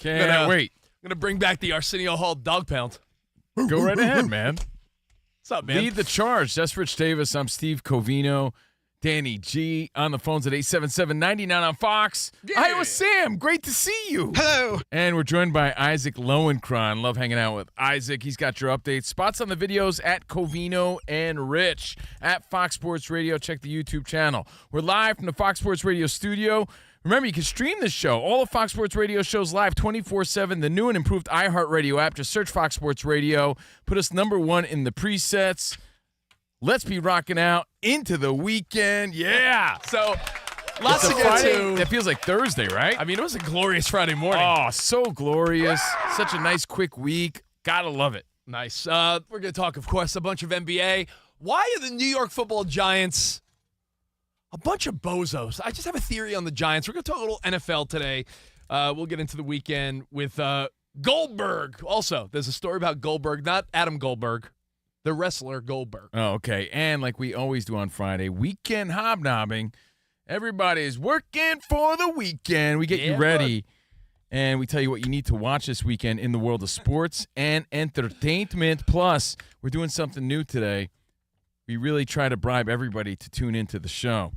Can't wait. I'm going to bring back the Arsenio Hall dog pound. Go right ahead, man. What's up, man? Lead the charge. That's Rich Davis. I'm Steve Covino. Danny G on the phones at 877-99 on Fox. Yeah. Iowa Sam, great to see you. Hello. And we're joined by Isaac Lowenkron. Love hanging out with Isaac. He's got your updates. Spots on the videos at Covino and Rich at Fox Sports Radio. Check the YouTube channel. We're live from the Fox Sports Radio studio. Remember, you can stream this show, all of Fox Sports Radio shows live 24/7. The new and improved iHeartRadio app. Just search Fox Sports Radio. Put us #1 in the presets. Let's be rocking out into the weekend. Yeah. So, lots to get Friday. to. That feels like Thursday, right? I mean, it was a glorious Friday morning. Oh, so glorious. Such a nice, quick week. Gotta love it. Nice. We're going to talk, of course, a bunch of NBA. Why are the New York Football Giants a bunch of bozos? I just have a theory on the Giants. We're going to talk a little NFL today. We'll get into the weekend with Goldberg. Also, there's a story about Goldberg, not Adam Goldberg, the wrestler Goldberg. Oh, okay. And like we always do on Friday, weekend hobnobbing. Everybody's working for the weekend. We get you ready, and we tell you what you need to watch this weekend in the world of sports and entertainment. Plus, we're doing something new today. We really try to bribe everybody to tune into the show.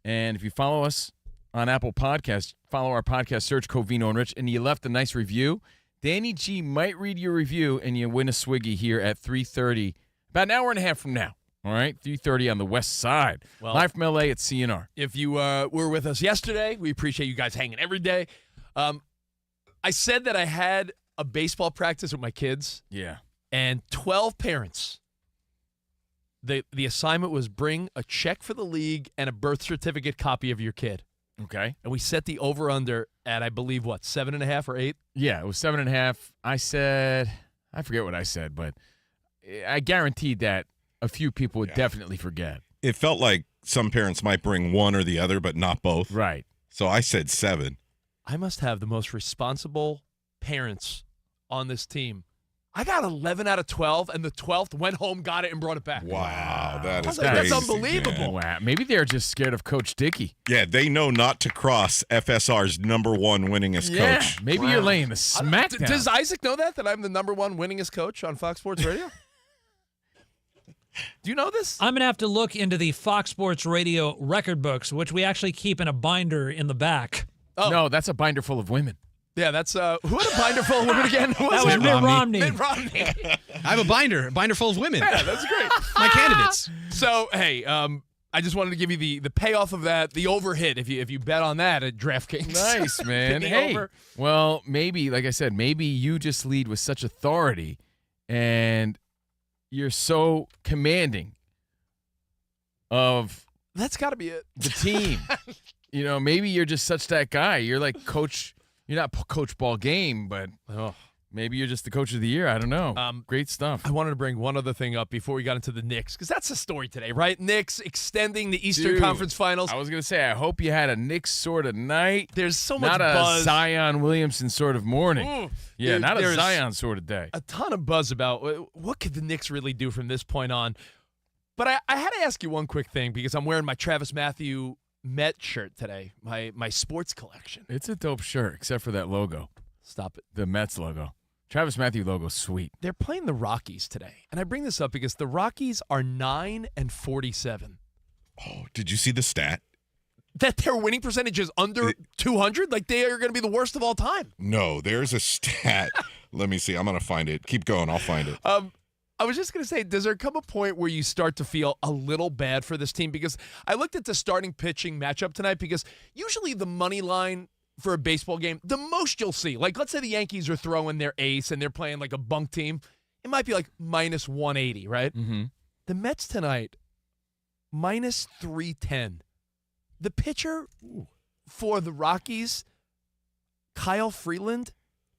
And if you follow us on Apple Podcasts, follow our podcast, search Covino and Rich, and you left a nice review, Danny G might read your review, and you win a swiggy here at 3:30, about an hour and a half from now. All right, 3:30 on the west side. Well, live from L.A. at CNR. If you were with us yesterday, we appreciate you guys hanging every day. I said that I had a baseball practice with my kids. Yeah. And 12 parents. The assignment was bring a check for the league and a birth certificate copy of your kid. Okay. And we set the over-under at, I believe, what, 7.5 or 8? Yeah, it was 7.5. I said, I forget what I said, but I guaranteed that a few people would definitely forget. It felt like some parents might bring one or the other, but not both. Right. So I said 7. I must have the most responsible parents on this team. I got 11 out of 12, and the 12th went home, got it, and brought it back. Wow, that is like, that's crazy. unbelievable. Man. Wow. Maybe they're just scared of Coach Dickey. Yeah, they know not to cross FSR's #1 winningest coach. Maybe you're laying the smack down. Does Isaac know that I'm the #1 winningest coach on Fox Sports Radio? Do you know this? I'm going to have to look into the Fox Sports Radio record books, which we actually keep in a binder in the back. Oh. No, that's a binder full of women. Yeah, that's who had a binder full of women again? Who That was Mitt Romney. Mitt Romney. I have a binder full of women. Yeah, that's great. My candidates. So, hey, I just wanted to give you the payoff of that, the overhit, if you bet on that at DraftKings. Nice, man. Getting Hey, over. well, maybe, like I said, maybe you just lead with such authority and you're so commanding of That's got to be it. the team. Maybe you're just such that guy. You're like coach. You're not Coach Ball Game, but maybe you're just the coach of the year. I don't know. Great stuff. I wanted to bring one other thing up before we got into the Knicks, because that's the story today, right? Knicks extending the Eastern Conference Finals. I was going to say, I hope you had a Knicks sort of night. There's so much not buzz. a Zion Williamson sort of morning. Yeah, not a there's Zion sort of day. A ton of buzz about what could the Knicks really do from this point on. But I had to ask you one quick thing, because I'm wearing my Travis Matthew Met shirt today, my sports collection. It's a dope shirt, except for that logo. Stop it. The Mets logo. Travis Matthew logo, sweet. They're playing the Rockies today. And I bring this up because the Rockies are 9-47. Oh, did you see the stat? That their winning percentage is under 200? Like, they are going to be the worst of all time. No, there's a stat. Let me see. I'm going to find it. Keep going. I'll find it. I was just going to say, does there come a point where you start to feel a little bad for this team? Because I looked at the starting pitching matchup tonight, because usually the money line for a baseball game, the most you'll see, like let's say the Yankees are throwing their ace and they're playing like a bunk team, it might be like minus 180, right? Mm-hmm. The Mets tonight, minus 310. The pitcher for the Rockies, Kyle Freeland,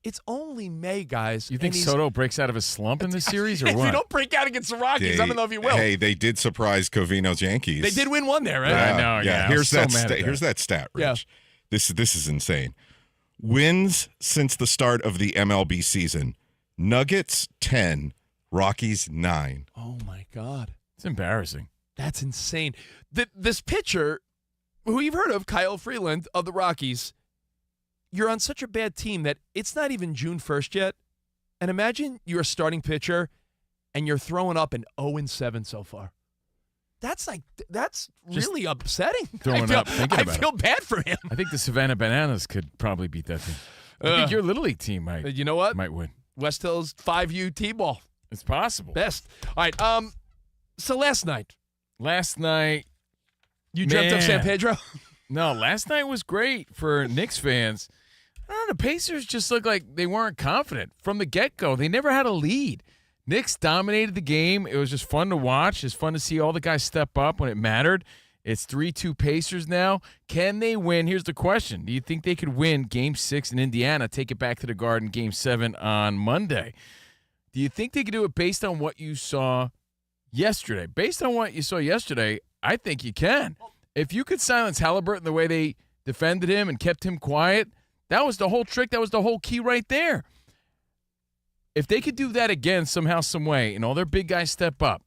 it's only May, guys. You think Soto breaks out of his slump in this series, or if what? you don't break out against the Rockies, I don't know if you will. Hey, they did surprise Covino's Yankees. They did win one there, right? I know, yeah. Here's I was that. so mad at Here's that stat, Rich. Yeah. This is insane. Wins since the start of the MLB season: Nuggets 10, Rockies 9. Oh my God, It's embarrassing. that's insane. This pitcher, who you've heard of, Kyle Freeland of the Rockies, you're on such a bad team that it's not even June 1st yet. And imagine you're a starting pitcher and you're throwing up an 0-7 so far. That's really upsetting. Thinking about I it. feel bad for him. I think the Savannah Bananas could probably beat that team. I think your Little League team might. You know what? Might win. West Hills 5U T-ball. It's possible. Best. All right. So last night. You dreamt up San Pedro? No, last night was great for Knicks fans. I don't know, the Pacers just looked like they weren't confident from the get-go. They never had a lead. Knicks dominated the game. It was just fun to watch. It's fun to see all the guys step up when it mattered. It's 3-2 Pacers now. Can they win? Here's the question. Do you think they could win Game 6 in Indiana, take it back to the Garden, Game 7 on Monday? Do you think they could do it based on what you saw yesterday? Based on what you saw yesterday, I think you can. If you could silence Halliburton the way they defended him and kept him quiet, that was the whole trick. That was the whole key right there. If they could do that again somehow, some way, and all their big guys step up,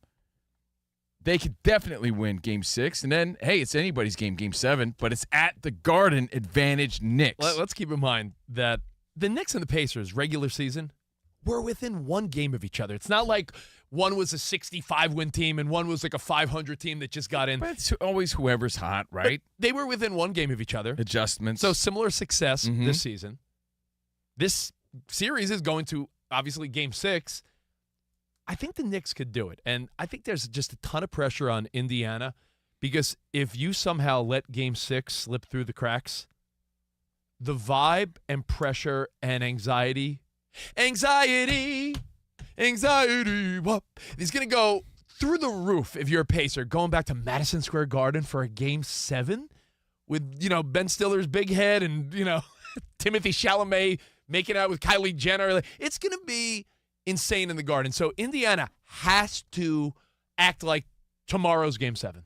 they could definitely win Game 6. And then, hey, it's anybody's game, Game 7, but it's at the Garden, advantage Knicks. Let's keep in mind that the Knicks and the Pacers, regular season, were within one game of each other. It's not like one was a 65-win team and one was like a 500 team that just got in. But it's always whoever's hot, right? But they were within one game of each other. Adjustments. So similar success this season. This series is going to, obviously, Game 6. I think the Knicks could do it. And I think there's just a ton of pressure on Indiana because if you somehow let Game 6 slip through the cracks, the vibe and pressure and anxiety, whoop, is going to go through the roof if you're a Pacer going back to Madison Square Garden for a Game 7 with, Ben Stiller's big head and, Timothy Chalamet making out with Kylie Jenner. It's going to be insane in the Garden. So Indiana has to act like tomorrow's Game 7.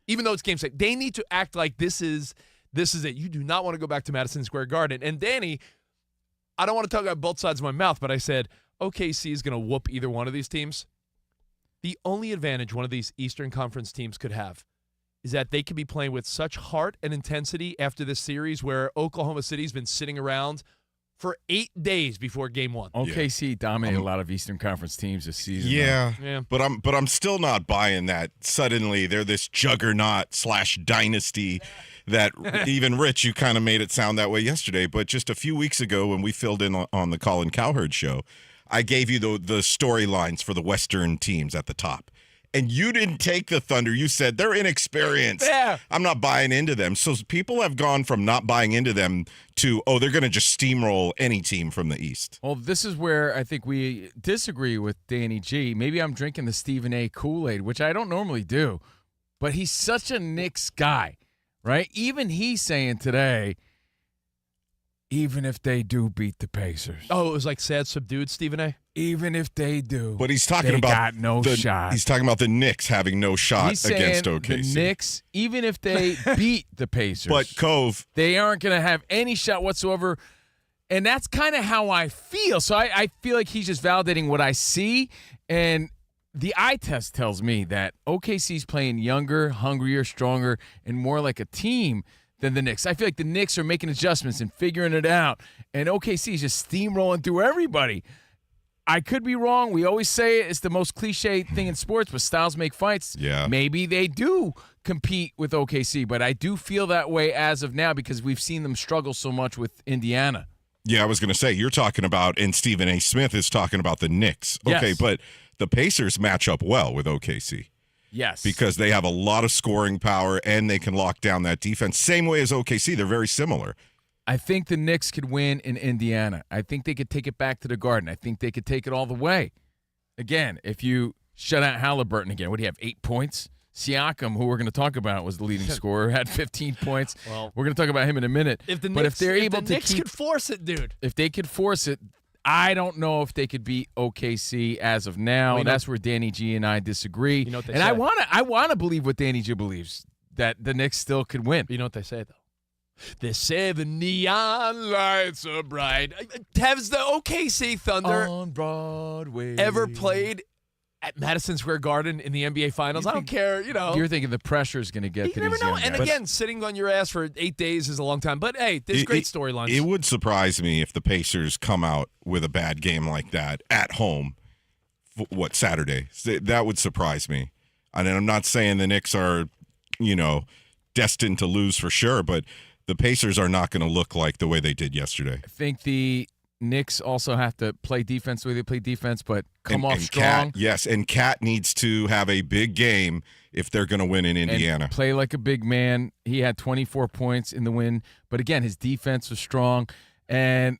Even though it's Game 6, they need to act like this is it. You do not want to go back to Madison Square Garden. And Danny, I don't want to talk about both sides of my mouth, but I said OKC is going to whoop either one of these teams. The only advantage one of these Eastern Conference teams could have is that they could be playing with such heart and intensity after this series where Oklahoma City's been sitting around for 8 days before Game 1. OKC dominated a lot of Eastern Conference teams this season. Yeah. But I'm still not buying that suddenly they're this juggernaut / dynasty that even Rich, you kind of made it sound that way yesterday. But just a few weeks ago when we filled in on the Colin Cowherd show, I gave you the storylines for the Western teams at the top. And you didn't take the Thunder. You said they're inexperienced. Yeah. I'm not buying into them. So people have gone from not buying into them to, they're going to just steamroll any team from the East. Well, this is where I think we disagree with Danny G. Maybe I'm drinking the Stephen A. Kool-Aid, which I don't normally do. But he's such a Knicks guy, right? Even he's saying today, even if they do beat the Pacers. Oh, it was like sad, subdued Stephen A.? Even if they do, but he's talking they about got no shot. He's talking about the Knicks having no shot he's against saying OKC. The Knicks, even if they beat the Pacers, but Cove, they aren't going to have any shot whatsoever. And that's kind of how I feel. So I feel like he's just validating what I see. And the eye test tells me that OKC's playing younger, hungrier, stronger, and more like a team than the Knicks. I feel like the Knicks are making adjustments and figuring it out. And OKC is just steamrolling through everybody. I could be wrong. We always say it's the most cliche thing in sports, but styles make fights. Yeah. Maybe they do compete with OKC, but I do feel that way as of now because we've seen them struggle so much with Indiana. Yeah, I was going to say, you're talking about, and Stephen A. Smith is talking about the Knicks. Okay, Yes. but the Pacers match up well with OKC. Yes. Because they have a lot of scoring power and they can lock down that defense. Same way as OKC. They're very similar. I think the Knicks could win in Indiana. I think they could take it back to the Garden. I think they could take it all the way. Again, if you shut out Halliburton again, what do you have, 8 points? Siakam, who we're going to talk about, was the leading scorer, had 15 points. Well, we're going to talk about him in a minute. If the Knicks could force it, dude. If they could force it, I don't know if they could beat OKC as of now. Well, that's where Danny G and I disagree. You know what they and say. I want to believe what Danny G believes, that the Knicks still could win. You know what they say, though? They say the neon lights are bright. Has the OKC Thunder on Broadway ever played at Madison Square Garden in the NBA Finals. I don't care, You're thinking the pressure is going to get You to never these know. young And guys. again, sitting on your ass for 8 days is a long time. But, hey, there's great storylines. It would surprise me if the Pacers come out with a bad game like that at home, Saturday? That would surprise me. And I'm not saying the Knicks are, destined to lose for sure, but the Pacers are not going to look like the way they did yesterday. I think the Knicks also have to play defense the way they play defense, but come off and strong. And Cat needs to have a big game if they're going to win in Indiana. And play like a big man. He had 24 points in the win, but again, his defense was strong, and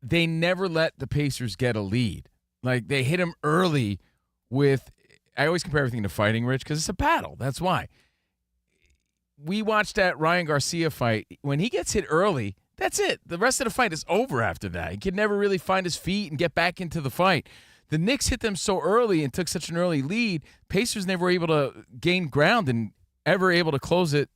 they never let the Pacers get a lead. Like, they hit him early with – I always compare everything to fighting, Rich, because it's a battle. That's why. We watched that Ryan Garcia fight. When he gets hit early – that's it. The rest of the fight is over after that. He could never really find his feet and get back into the fight. The Knicks hit them so early and took such an early lead, Pacers never were able to gain ground and ever able to close it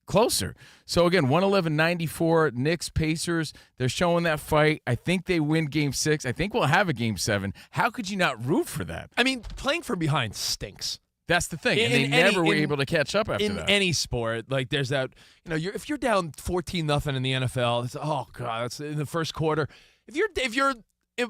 closer. So, again, 111-94, Knicks, Pacers, they're showing that fight. I think they win Game 6. I think we'll have a Game 7. How could you not root for that? I mean, playing from behind stinks. That's the thing. And they never were able to catch up after that. In any sport, like there's that, if you're down 14-0 in the NFL, it's, oh God, that's in the first quarter. If you're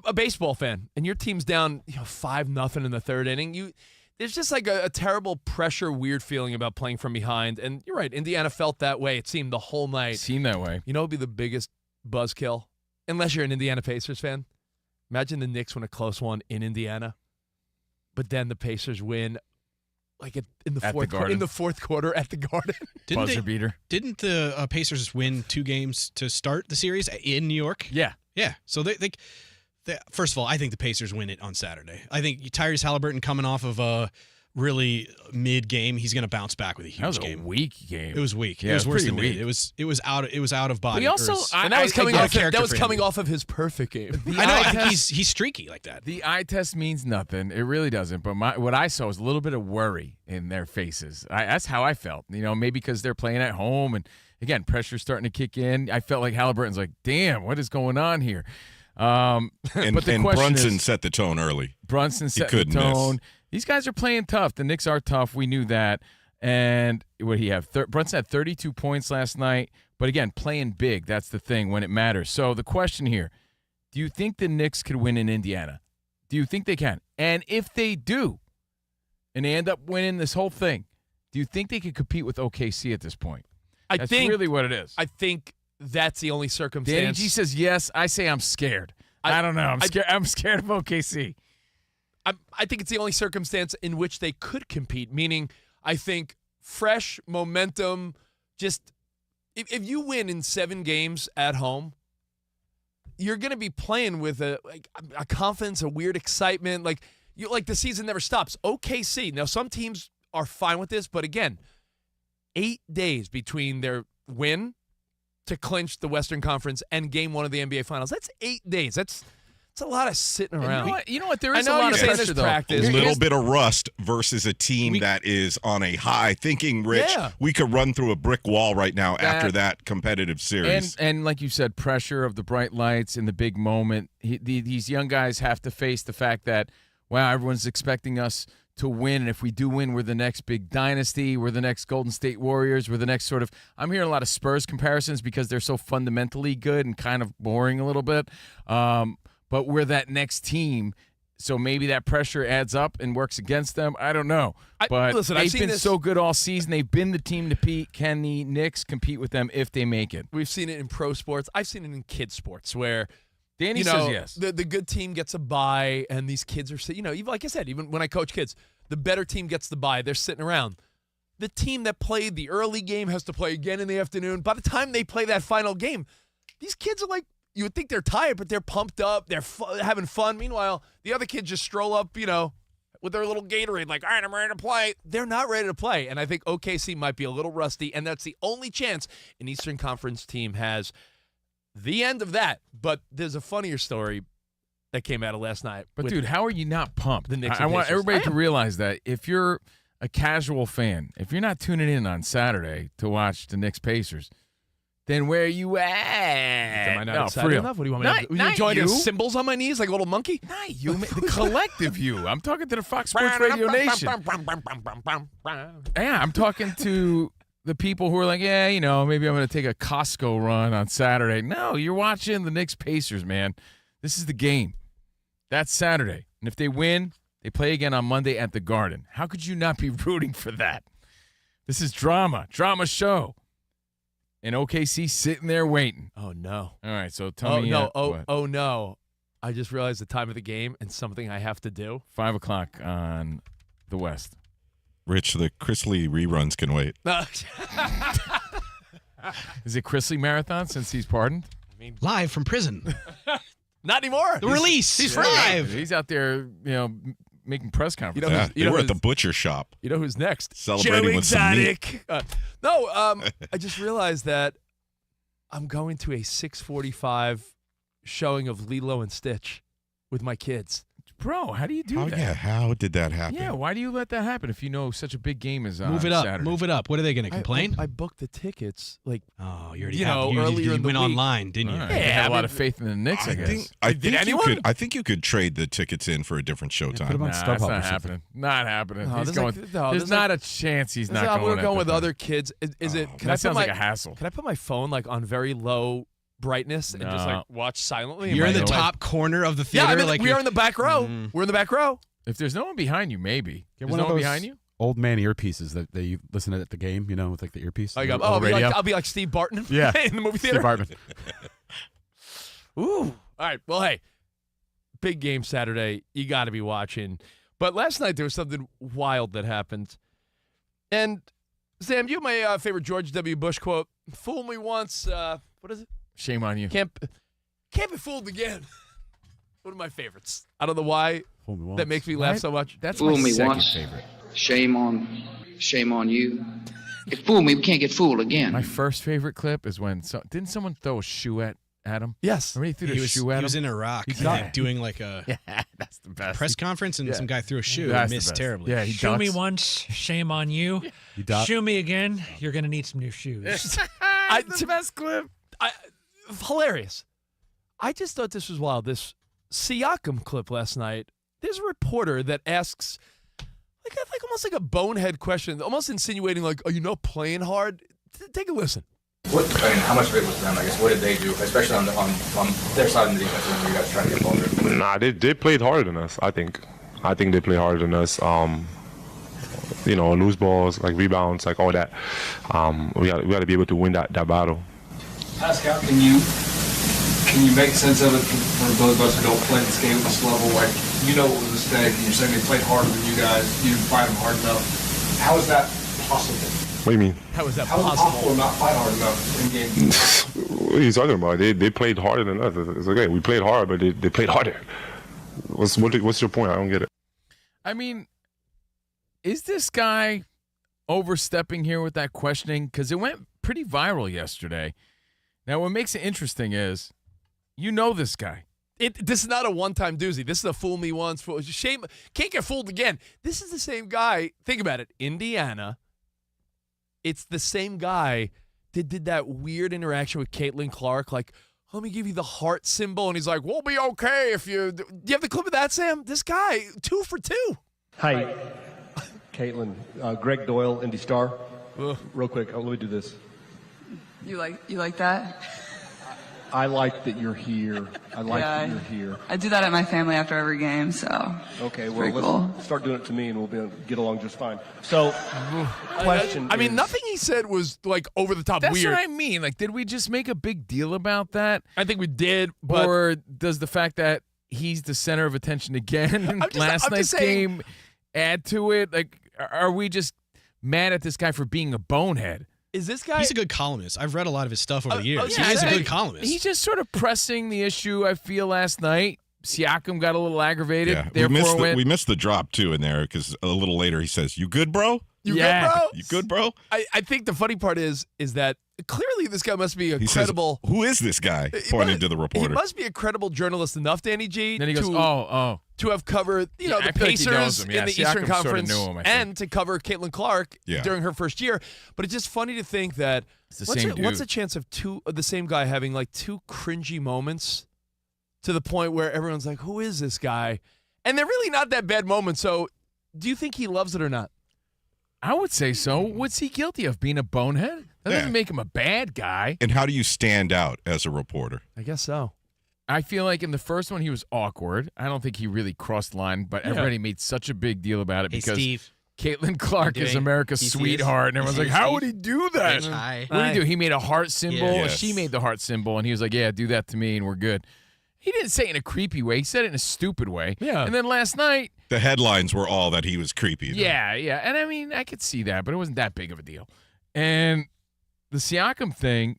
a baseball fan and your team's down 5-0 in the third inning, there's just like a terrible pressure, weird feeling about playing from behind. And you're right, Indiana felt that way. It seemed the whole night. It seemed that way. What would be the biggest buzzkill? Unless you're an Indiana Pacers fan. Imagine the Knicks win a close one in Indiana, but then the Pacers win. Like in the fourth quarter at the Garden. Buzzer beater. Didn't the Pacers win 2 games to start the series in New York? Yeah. Yeah. So they first of all, I think the Pacers win it on Saturday. I think Tyrese Halliburton coming off of a really mid game, he's going to bounce back with a huge That was game. a weak game. It was weak. Yeah, it was worse than weak. mid. It was out of body. But also, and that was coming off. character That was for him. coming off of his perfect game. I know. I think he's streaky like that. The eye test means nothing. It really doesn't. But what I saw was a little bit of worry in their faces. That's how I felt. Maybe because they're playing at home, and again, pressure's starting to kick in. I felt like Halliburton's like, damn, what is going on here? And Brunson set the tone early. Brunson set the tone. Miss. These guys are playing tough. The Knicks are tough. We knew that. And what did he have? Brunson had 32 points last night. But again, playing big. That's the thing when it matters. So the question here, do you think the Knicks could win in Indiana? Do you think they can? And if they do, and they end up winning this whole thing, do you think they could compete with OKC at this point? That's really what it is. I think that's the only circumstance. Danny G says yes. I say I'm scared. I don't know. I'm scared of OKC. I think it's the only circumstance in which they could compete, meaning I think fresh momentum, just if you win in 7 games at home, you're going to be playing with a confidence, a weird excitement. Like the season never stops. OKC, now some teams are fine with this, but again, 8 days between their win to clinch the Western Conference and Game 1 of the NBA Finals. That's 8 days. That's a lot of sitting around. You know what? There is I know a lot you're of saying pressure, there's though. practice. A little bit of rust versus a team that is on a high. Thinking, Rich, we could run through a brick wall right now after that competitive series. And like you said, pressure of the bright lights in the big moment. These young guys have to face the fact that, wow, everyone's expecting us to win, and if we do win, we're the next big dynasty. We're the next Golden State Warriors. We're the next sort of – I'm hearing a lot of Spurs comparisons because they're so fundamentally good and kind of boring a little bit. But we're that next team, so maybe that pressure adds up and works against them. I don't know. But they've been so good all season. They've been the team to beat. Can the Knicks compete with them if they make it? We've seen it in pro sports. I've seen it in kid sports where – Danny says yes. The good team gets a bye, and these kids are, even like I said, even when I coach kids, the better team gets the bye. They're sitting around. The team that played the early game has to play again in the afternoon. By the time they play that final game, these kids are like, you would think they're tired, but they're pumped up. They're having fun. Meanwhile, the other kids just stroll up, with their little Gatorade, like, all right, I'm ready to play. They're not ready to play, and I think OKC might be a little rusty, and that's the only chance an Eastern Conference team has. The end of that, but there's a funnier story that came out of last night. But, dude, how are you not pumped? The Knicks I want everybody to am. realize that if you're a casual fan, if you're not tuning in on Saturday to watch the Knicks Pacers, then where you at? Am I not No, excited for real. enough? What do you want me to do? Not join you. the symbols on my knees like a little monkey? Not you, man. The collective you. I'm talking to the Fox Sports Radio Nation. Yeah, I'm talking to the people who are like, yeah, maybe I'm going to take a Costco run on Saturday. No, you're watching the Knicks Pacers, man. This is the game. That's Saturday. And if they win, they play again on Monday at the Garden. How could you not be rooting for that? This is drama show. And OKC sitting there waiting. Oh, no. All right, so tell me. No. What? Oh, no. I just realized the time of the game and something I have to do. 5 o'clock on the West. Rich, the Chris Lee reruns can wait. Is it Chris Lee Marathon since he's pardoned? Live from prison. Not anymore. The release. He's free. live. He's out there, making press conferences. know Yeah, who's- they were at the butcher shop. You know who's next? Celebrating Joe with some meat. Exotic. I just realized that I'm going to a 6:45 showing of Lilo and Stitch with my kids. Bro, how do you do Oh, that? yeah. How did that happen? Yeah, why do you let that happen if you know such a big game is on Move it up. Saturday? Move it up. What are they going to complain? I booked the tickets like oh, you already you have. know, You earlier in the went week. online, didn't you? All right. Yeah, You had I a lot mean, of faith in the Knicks, I guess. anyone? I think you could trade the tickets in for a different showtime. put 'em on Nah, StubHub that's or not something. happening. Not happening. No, He's there's going. like- no, there's there's not a chance he's not going. we're at going the with time. other kids. Is it? Can I That put sounds my, like a hassle. Can I put my phone like on very low brightness and just No. like watch silently? You're in the Right. top corner of the Yeah, theater. we are in the back row. We're in the back row. If there's no one behind you, maybe. Get There's one no of one those behind you? old man earpieces that they listen to at the game, with like the earpiece. Like, the I'll old be radio. like Steve Barton Yeah. in the movie theater. Steve Bartman. Ooh. All right. Well, hey, big game Saturday. You got to be watching. But last night there was something wild that happened. And, Sam, you have my favorite George W. Bush quote. Fool me once. What is it? Shame on you. Can't be fooled again. One of my favorites. I don't know why Fool me once. that makes me laugh so much. That's Fool my me second once. favorite. Shame on you. If fool me, we can't get fooled again. My first favorite clip is when didn't someone throw a shoe at him? Yes. Remember he threw He the was, shoe at he him? was in Iraq Yeah. doing like a Yeah, that's the best. press conference, and some guy threw a shoe That's and the missed best. terribly. Yeah, he Shoe me ducks. once, shame on you. You dot- Shoe me again, you're going to need some new shoes. It's the best clip. Hilarious. I just thought this was wild. This Seakam clip last night. There's a reporter that asks, like almost like a bonehead question, almost insinuating, like, "Are you not playing hard?" Take a listen. How much of it was them? I guess what did they do, especially on their side of the defense when you guys trying to get vulnerable? Nah, they played harder than us. I think they played harder than us. Loose balls, like rebounds, like all that. We got to be able to win that battle. Pascal, can you make sense of it for those of us who don't play this game at this level? Like, you know what was a mistake, and you're saying they played harder than you guys. You didn't fight them hard enough. How is that possible? What do you mean? How is that How is it possible to not fight hard enough in game? What are you talking about? They played harder than us. It's okay. We played hard, but they played harder. What's your point? I don't get it. I mean, is this guy overstepping here with that questioning? Because it went pretty viral yesterday. Now, what makes it interesting is, you know this guy. This is not a one-time doozy. This is a fool me once, shame. Can't get fooled again. This is the same guy. Think about it. Indiana. It's the same guy that did that weird interaction with Caitlin Clark. Like, let me give you the heart symbol. And he's like, we'll be okay if you... Do you have the clip of that, Sam? This guy, 2 for 2. Hi, Caitlin. Greg Doyle, Indy Star. Real quick, let me do this. You like that? I like that you're here. I like that you're here. I do that at my family after every game, so. Okay, well, pretty let's cool. start doing it to me and we'll be able to get along just fine. So, question I mean, is- nothing he said was, like, over the top That's weird. what I mean. Like, did we just make a big deal about that? I think we did, but... Or does the fact that he's the center of attention again in last I'm night's just saying- game add to it? Like, are we just mad at this guy for being a bonehead? Is this guy... He's a good columnist. I've read a lot of his stuff over the years. yeah, He is a I- good columnist. He's just sort of pressing the issue, I feel, last night. Siakam got a little aggravated. Yeah, Therefore, we missed the drop too in there because a little later he says, "You good, bro? You Yeah. good, bro? You good, bro?" I think the funny part is that clearly this guy must be a He credible... says, "Who is this guy?" Pointing to the He reporter. must be a credible journalist enough, Danny G. then he goes, to, oh. to have covered, I the feel like he knows Pacers him. Yeah, in the Siakam Eastern sorta Conference knew him, I think. and to cover Caitlin Clark Yeah. during her first year. But it's just funny to think that the same dude. what's the chance of the same guy having like two cringy moments to the point where everyone's like, who is this guy? And they're really not that bad moments. So do you think he loves it or not? I would say so. What's he guilty of? Being a bonehead? That doesn't make him a bad guy. And how do you stand out as a reporter? I guess so. I feel like in the first one he was awkward. I don't think he really crossed the line, but everybody made such a big deal about it Hey, because Steve. Caitlin Clark is America's sweetheart, and everyone's like, how would he do that? Hi. What did he do? He made a heart symbol. Yeah. Yes. She made the heart symbol, and he was like, yeah, do that to me, and we're good. He didn't say it in a creepy way. He said it in a stupid way. Yeah. And then last night, The headlines were all that he was creepy. though. yeah. And I mean, I could see that, but it wasn't that big of a deal. And the Siakam thing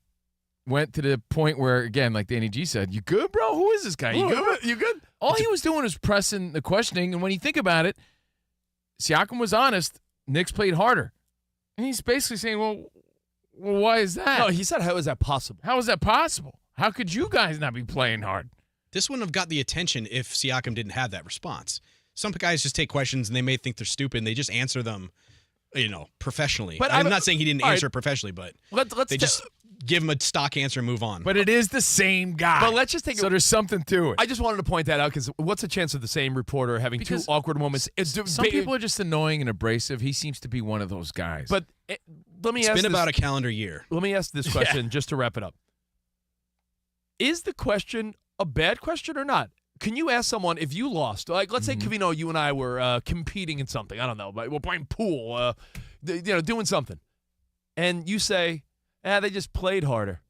went to the point where, again, like Danny G said, you good, bro? Who is this guy? You good? You good? All he was doing was pressing the questioning, and when you think about it, Siakam was honest. Knicks played harder. And he's basically saying, well, why is that? No, he said, how is that possible? How is that possible? How could you guys not be playing hard? This wouldn't have got the attention if Siakam didn't have that response. Some guys just take questions and they may think they're stupid and they just answer them, professionally. But I'm not saying he didn't all right. answer it professionally, but Let's they just give him a stock answer and move on. But it is the same guy. But let's just take so there's something to it. I just wanted to point that out because what's the chance of the same reporter having Because two awkward moments? Some people are just annoying and abrasive. He seems to be one of those guys. But let me it's ask been this, about a calendar year. Let me ask this question just to wrap it up. Is the question a bad question or not? Can you ask someone if you lost? Like, let's say, Covino, you and I were competing in something. I don't know. We're playing pool, doing something. And you say, they just played harder.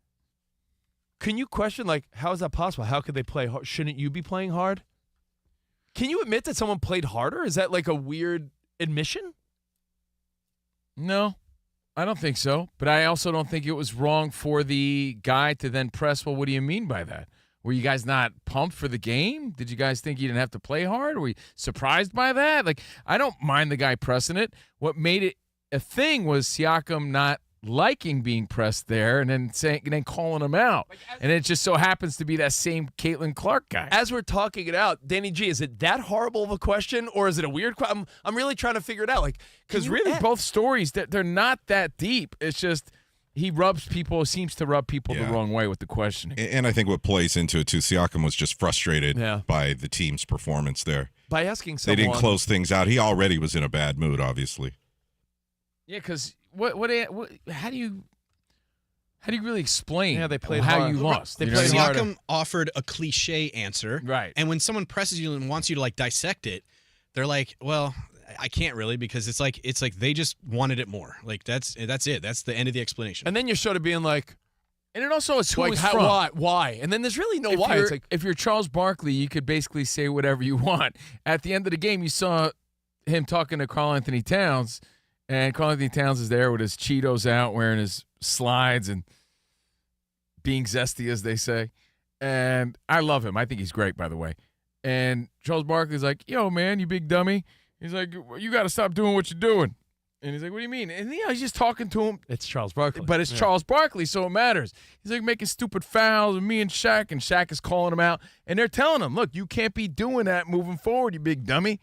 Can you question, like, how is that possible? How could they play hard? Shouldn't you be playing hard? Can you admit that someone played harder? Is that like a weird admission? No, I don't think so. But I also don't think it was wrong for the guy to then press, well, what do you mean by that? Were you guys not pumped for the game? Did you guys think you didn't have to play hard? Were you surprised by that? Like, I don't mind the guy pressing it. What made it a thing was Siakam not liking being pressed there and then calling him out. And it just so happens to be that same Caitlin Clark guy. As we're talking it out, Danny G, is it that horrible of a question or is it a weird question? I'm really trying to figure it out. Like, because really both stories, they're not that deep. It's just he seems to rub people the wrong way with the questioning. And I think what plays into it, too, Siakam was just frustrated by the team's performance there. By asking someone. They didn't close things out. He already was in a bad mood, obviously. Yeah, because how do you really explain they played how hard. you lost? They You know played what I mean? harder. Siakam offered a cliche answer. Right. And when someone presses you and wants you to, like, dissect it, they're like, well, I can't really because it's like they just wanted it more. Like, that's it. That's the end of the explanation. And then you're sort of being like, And it also is who like, it's how, from. why? And then there's really no If why. you're, It's like, if you're Charles Barkley, you could basically say whatever you want. At the end of the game, you saw him talking to Karl Anthony Towns, and Karl Anthony Towns is there with his Cheetos out, wearing his slides and being zesty, as they say. And I love him. I think he's great, by the way. And Charles Barkley's like, yo, man, you big dummy. He's like, you got to stop doing what you're doing. And he's like, what do you mean? And he's just talking to him. it's Charles Barkley. But it's Charles Barkley, so it matters. He's like making stupid fouls with me and Shaq is calling him out. And they're telling him, look, you can't be doing that moving forward, you big dummy.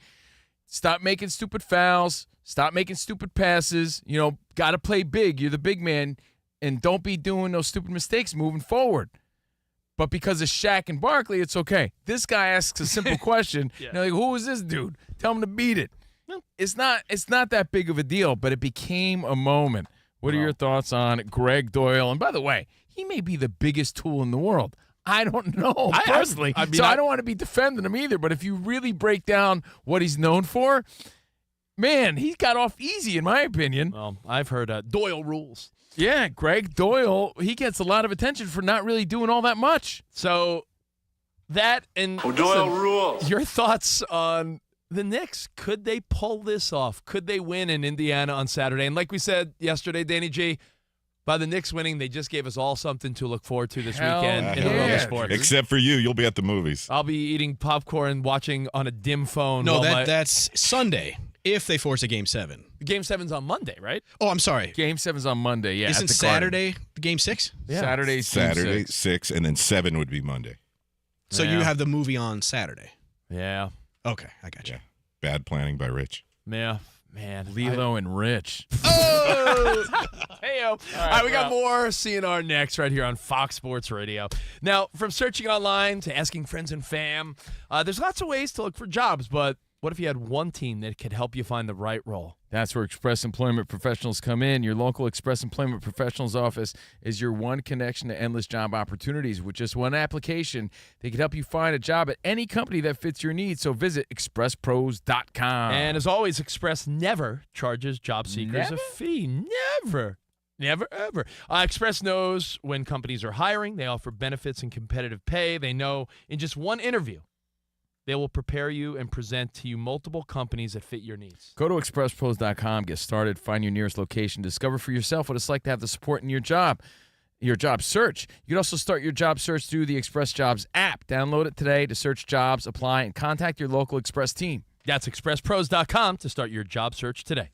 Stop making stupid fouls. Stop making stupid passes. Got to play big. You're the big man. And don't be doing those stupid mistakes moving forward. But because of Shaq and Barkley, it's okay. This guy asks a simple question. And they're like, who is this dude? Tell him to beat it. It's not that big of a deal, but it became a moment. What are your thoughts on Greg Doyle? And by the way, he may be the biggest tool in the world. I don't know personally. I don't want to be defending him either, but if you really break down what he's known for, man, he got off easy in my opinion. Well, I've heard Doyle rules. Yeah, Greg Doyle, he gets a lot of attention for not really doing all that much. So that and Doyle rules. Your thoughts on the Knicks? Could they pull this off? Could they win in Indiana on Saturday? And like we said yesterday, Danny G, by the Knicks winning, they just gave us all something to look forward to this weekend in the world of sports. Except for you'll be at the movies. I'll be eating popcorn, watching on a dim phone. No, that's Sunday if they force a Game 7. Game 7's on Monday, right? Oh, I'm sorry. Game 7's on Monday, yeah. Isn't at the Garden. Saturday Game 6? Yeah. Saturday's Saturday, Game 6. 6, and then 7 would be Monday. So you have the movie on Saturday. Yeah. Okay, I got you. Yeah. Bad planning by Rich. Yeah, man. Lilo and Rich. Oh! Hey-o. All right, we got more CNR next right here on Fox Sports Radio. Now, from searching online to asking friends and fam, there's lots of ways to look for jobs, but what if you had one team that could help you find the right role? That's where Express Employment Professionals come in. Your local Express Employment Professionals office is your one connection to endless job opportunities. With just one application, they can help you find a job at any company that fits your needs. So visit expresspros.com. And as always, Express never charges job seekers a fee. Never. Never, ever. Express knows when companies are hiring. They offer benefits and competitive pay. They know in just one interview, they will prepare you and present to you multiple companies that fit your needs. Go to expresspros.com, get started, find your nearest location, discover for yourself what it's like to have the support in your job search. You can also start your job search through the Express Jobs app. Download it today to search jobs, apply, and contact your local Express team. That's expresspros.com to start your job search today.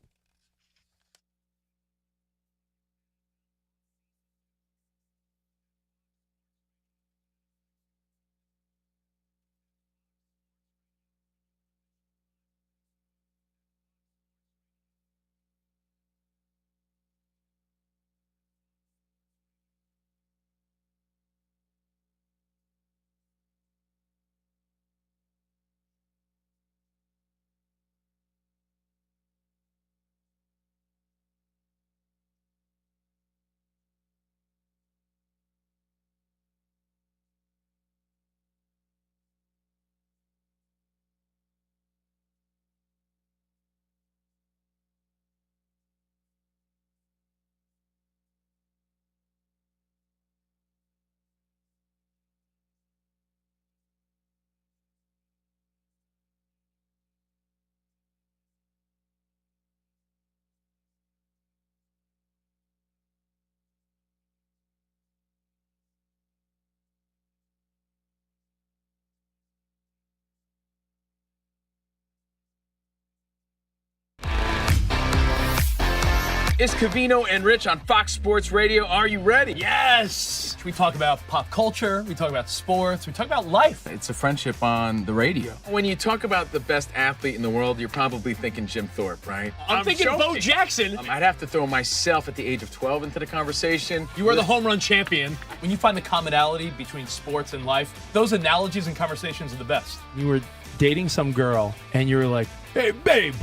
It's Covino and Rich on Fox Sports Radio. Are you ready? Yes! We talk about pop culture, we talk about sports, we talk about life. It's a friendship on the radio. When you talk about the best athlete in the world, you're probably thinking Jim Thorpe, right? I'm thinking joking. Bo Jackson. I'd have to throw myself at the age of 12 into the conversation. You are the home run champion. When you find the commonality between sports and life, those analogies and conversations are the best. You were dating some girl, and you were like, hey, babe,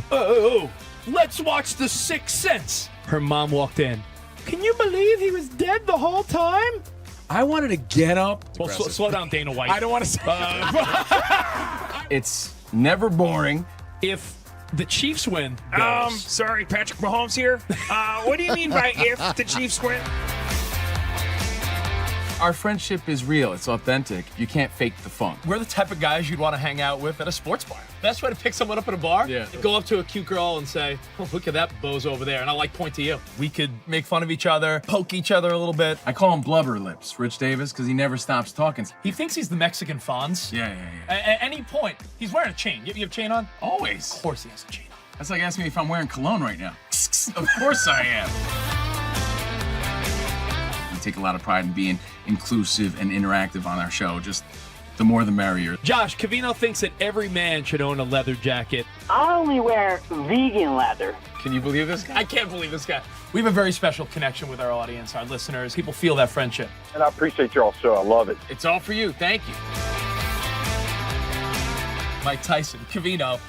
let's watch The Sixth Sense. Her mom walked in. Can you believe he was dead the whole time? I wanted to get up. Well, slow down, Dana White. I don't want to say It's never boring. If the Chiefs win, sorry, Patrick Mahomes here. What do you mean by if the Chiefs win? Our friendship is real. It's authentic. You can't fake the funk. we're the type of guys you'd want to hang out with at a sports bar. Best way to pick someone up at a bar? Yeah. Go up to a cute girl and say, oh, look at that bozo over there. And I'll point to you. We could make fun of each other, poke each other a little bit. I call him Blubber Lips, Rich Davis, because he never stops talking. He thinks he's the Mexican Fonz. Yeah. At any point, he's wearing a chain. You have a chain on? Always. Of course he has a chain on. That's like asking me if I'm wearing cologne right now. Of course I am. We take a lot of pride in being inclusive and interactive on our show. Just the more the merrier. Josh, Covino thinks that every man should own a leather jacket. I only wear vegan leather. Can you believe this guy? I can't believe this guy. We have a very special connection with our audience, our listeners. People feel that friendship. And I appreciate your show. I love it. It's all for you. Thank you. Mike Tyson, Covino,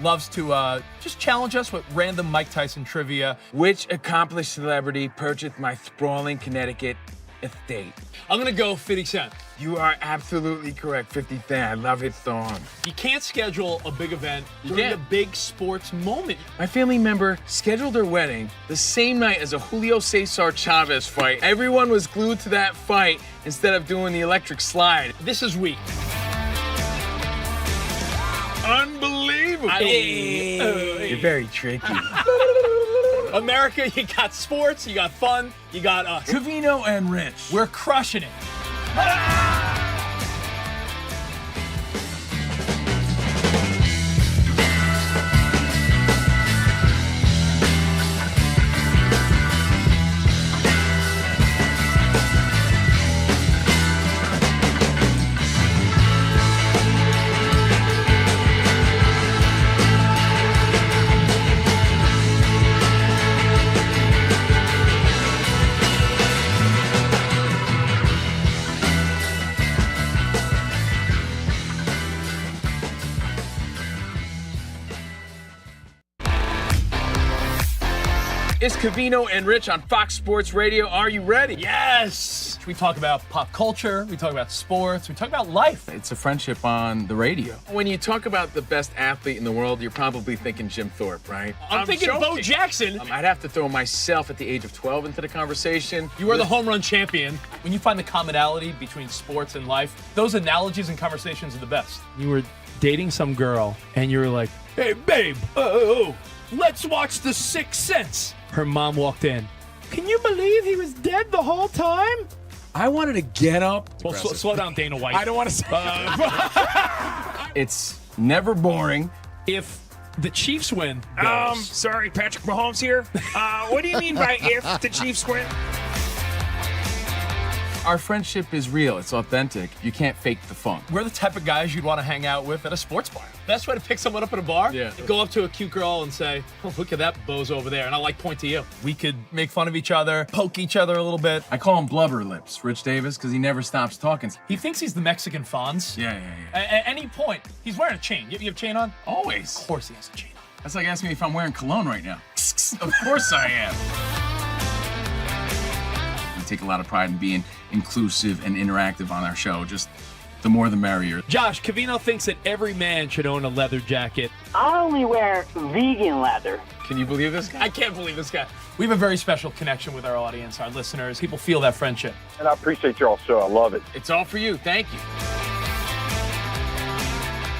loves to just challenge us with random Mike Tyson trivia. Which accomplished celebrity purchased my sprawling Connecticut estate? I'm going to go 50 Cent. You are absolutely correct. 50 Cent. I love his song. You can't schedule a big event during can't. a big sports moment. My family member scheduled their wedding the same night as a Julio Cesar Chavez fight. Everyone was glued to that fight instead of doing the electric slide. This is weak. Unbelievable. You're very tricky. America, you got sports, you got fun, you got us. Covino and Rich. We're crushing it. It's Covino and Rich on Fox Sports Radio. Are you ready? Yes! We talk about pop culture, we talk about sports, we talk about life. It's a friendship on the radio. When you talk about the best athlete in the world, you're probably thinking Jim Thorpe, right? I'm thinking joking. Bo Jackson. I'd have to throw myself at the age of 12 into the conversation. You are the home run champion. When you find the commonality between sports and life, those analogies and conversations are the best. You were dating some girl, and you were like, hey, babe, let's watch The Sixth Sense. Her mom walked in. Can you believe he was dead the whole time? I wanted to get up. Well, slow down, Dana White. I don't want to say It's never boring. If the Chiefs win, Sorry, Patrick Mahomes here. What do you mean by if the Chiefs win? Our friendship is real. It's authentic. You can't fake the funk. we're the type of guys you'd want to hang out with at a sports bar. Best way to pick someone up at a bar? Yeah. Go up to a cute girl and say, oh, look at that bozo over there, and I'll point to you. We could make fun of each other, poke each other a little bit. I call him Blubber Lips, Rich Davis, because he never stops talking. He thinks he's the Mexican Fonz. Yeah. At any point, he's wearing a chain. You have a chain on? Always. Of course he has a chain on. That's like asking me if I'm wearing cologne right now. Of course I am. We take a lot of pride in being inclusive and interactive on our show. Just the more the merrier. Josh, Covino thinks that every man should own a leather jacket. I only wear vegan leather. Can you believe this guy? I can't believe this guy. We have a very special connection with our audience, our listeners. People feel that friendship. And I appreciate y'all show. I love it. It's all for you. Thank you.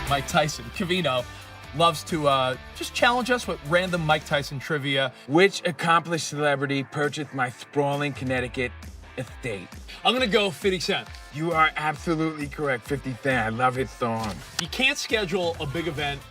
Mike Tyson, Covino, loves to just challenge us with random Mike Tyson trivia. Which accomplished celebrity purchased my sprawling Connecticut estate? I'm going to go 50 Cent. You are absolutely correct, 50 Cent. I love his song. You can't schedule a big event.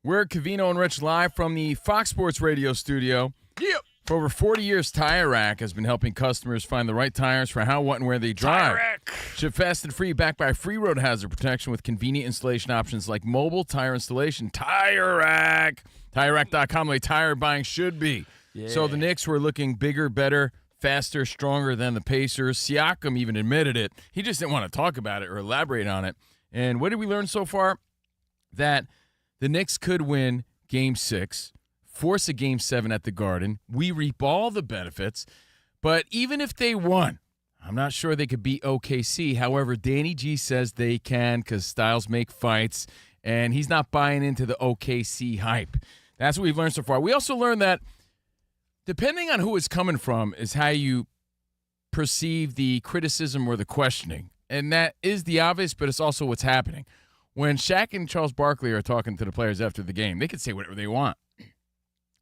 We're Covino and Rich live from the Fox Sports Radio studio. Yep. For over 40 years, Tire Rack has been helping customers find the right tires for how, what, and where they drive. Tire Rack. Ship fast and free, backed by free road hazard protection with convenient installation options like mobile tire installation. Tire Rack. TireRack.com, the way tire buying should be. Yeah. So the Knicks were looking bigger, better, faster, stronger than the Pacers. Siakam even admitted it. He just didn't want to talk about it or elaborate on it. And what did we learn so far? That the Knicks could win Game 6. Force a Game 7 at the Garden. We reap all the benefits. But even if they won, I'm not sure they could beat OKC. However, Danny G says they can because styles make fights, and he's not buying into the OKC hype. That's what we've learned so far. We also learned that depending on who it's coming from is how you perceive the criticism or the questioning. And that is the obvious, but it's also what's happening. When Shaq and Charles Barkley are talking to the players after the game, they can say whatever they want.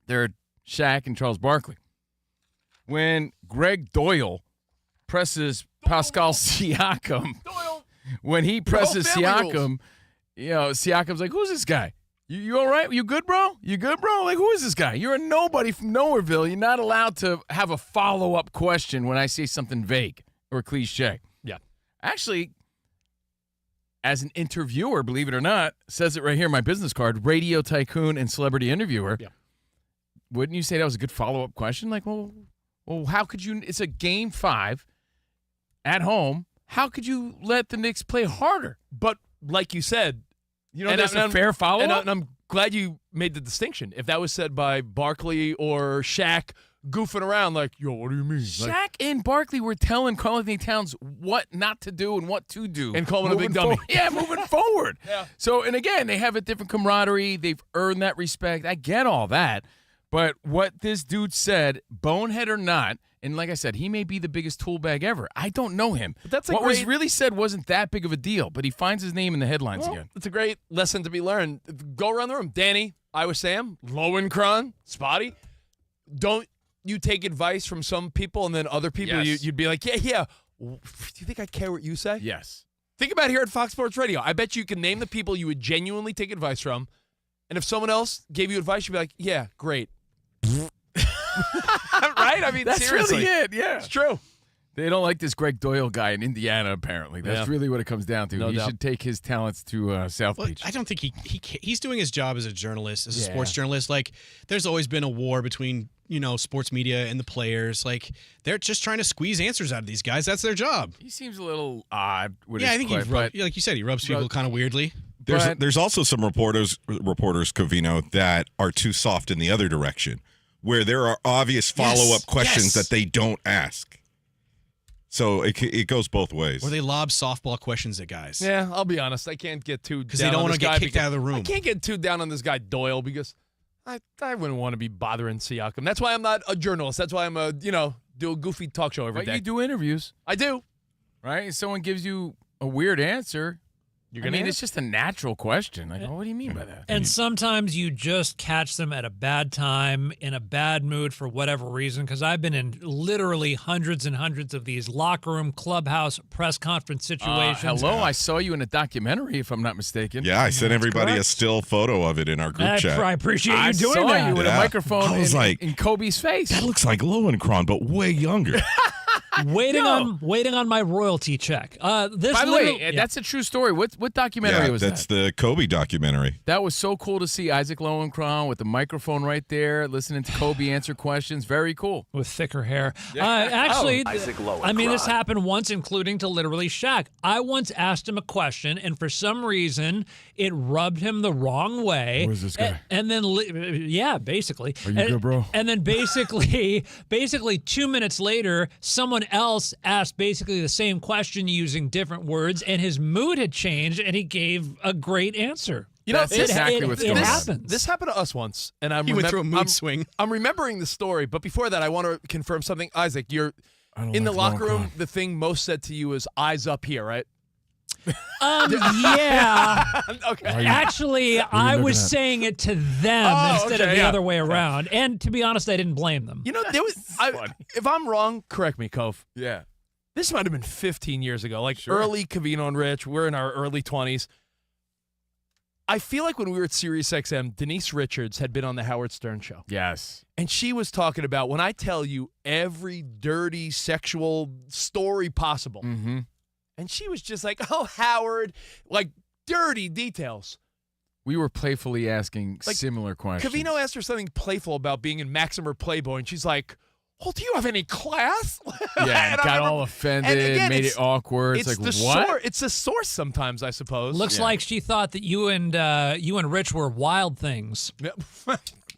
They're Shaq and Charles Barkley. When Greg Doyle presses Pascal Siakam, when he presses Siakam, Siakam's like, who's this guy? You all right? You good, bro? You good, bro? Like, who is this guy? You're a nobody from Nowhereville. You're not allowed to have a follow-up question when I say something vague or cliche. Yeah. Actually, as an interviewer, believe it or not, says it right here in my business card, radio tycoon and celebrity interviewer. Yeah. Wouldn't you say that was a good follow-up question? Like, well, how could you – it's a Game 5 at home. How could you let the Knicks play harder? But like you said – that's a fair follow-up? And I'm glad you made the distinction. If that was said by Barkley or Shaq goofing around like, yo, what do you mean? Shaq and Barkley were telling Karl-Anthony Towns what not to do and what to do. And calling him a big dummy. Yeah, moving forward. Yeah. So, and again, they have a different camaraderie. They've earned that respect. I get all that. But what this dude said, bonehead or not, and like I said, he may be the biggest tool bag ever. I don't know him. But that's what was really said wasn't that big of a deal, but he finds his name in the headlines again. It's a great lesson to be learned. Go around the room. Danny, Iowa Sam, Lowenkron, Spotty. Don't you take advice from some people and then other people you'd be like, yeah. Do you think I care what you say? Yes. Think about here at Fox Sports Radio. I bet you can name the people you would genuinely take advice from. And if someone else gave you advice, you'd be like, yeah, great. Right? I mean, that's seriously. really it. Yeah. It's true. They don't like this Greg Doyle guy in Indiana, apparently. That's really what it comes down to. No he doubt. should take his talents to South Beach. I don't think he's doing his job as a journalist, as a sports journalist. Like, there's always been a war between, sports media and the players. Like, they're just trying to squeeze answers out of these guys. That's their job. He seems a little odd with his I think like you said, he rubs people kind of weirdly. There's also some reporters, Covino, that are too soft in the other direction, where there are obvious follow-up questions that they don't ask. So it goes both ways. Or they lob softball questions at guys. Yeah, I'll be honest. I can't get too down because they don't want to get kicked out of the room. I can't get too down on this guy Doyle because I wouldn't want to be bothering Siakam. That's why I'm not a journalist. That's why I'm do a goofy talk show every day. But you do interviews. I do. Right? If someone gives you a weird answer, it's just a natural question. Like, what do you mean by that? And sometimes you just catch them at a bad time, in a bad mood for whatever reason, because I've been in literally hundreds and hundreds of these locker room, clubhouse, press conference situations. Hello, I saw you in a documentary, if I'm not mistaken. Yeah, I sent everybody a still photo of it in our group chat. I appreciate you doing that. I saw you with a Yeah. microphone I was like, in Kobe's face. That looks like Lowenkron, but way younger. waiting on my royalty check. By the way, that's a true story. What documentary was that? That's the Kobe documentary. That was so cool to see Isaac Lowenkron with the microphone right there, listening to Kobe answer questions. Very cool. With thicker hair. Actually, Isaac Lowenkron. I mean, this happened once, including to literally Shaq. I once asked him a question, and for some reason, it rubbed him the wrong way. Where's this guy? And then, basically. Are you good, bro? And then basically 2 minutes later, someone else asked basically the same question using different words, and his mood had changed, and he gave a great answer. That's exactly what's going on. Happens. This happened to us once, and He went through a mood swing. I'm remembering the story, but before that, I want to confirm something. Isaac, you're in the locker room. The thing most said to you is "eyes up here," right? Yeah. Okay. Actually, I was saying it to them instead of the other way around. And to be honest, I didn't blame them. There was. If I'm wrong, correct me, Cove. Yeah. This might have been 15 years ago, early Covino and Rich. We're in our early 20s. I feel like when we were at SiriusXM, Denise Richards had been on the Howard Stern show. Yes. And she was talking about, when I tell you every dirty sexual story possible. Mm-hmm. And she was just like, oh, Howard, like dirty details. We were playfully asking similar questions. Covino asked her something playful about being in Maxim or Playboy, and she's like, oh, do you have any class? Yeah, and got all offended, again, made it awkward. It's like, what? It's a source sometimes, I suppose. Looks like she thought that you and Rich were wild things.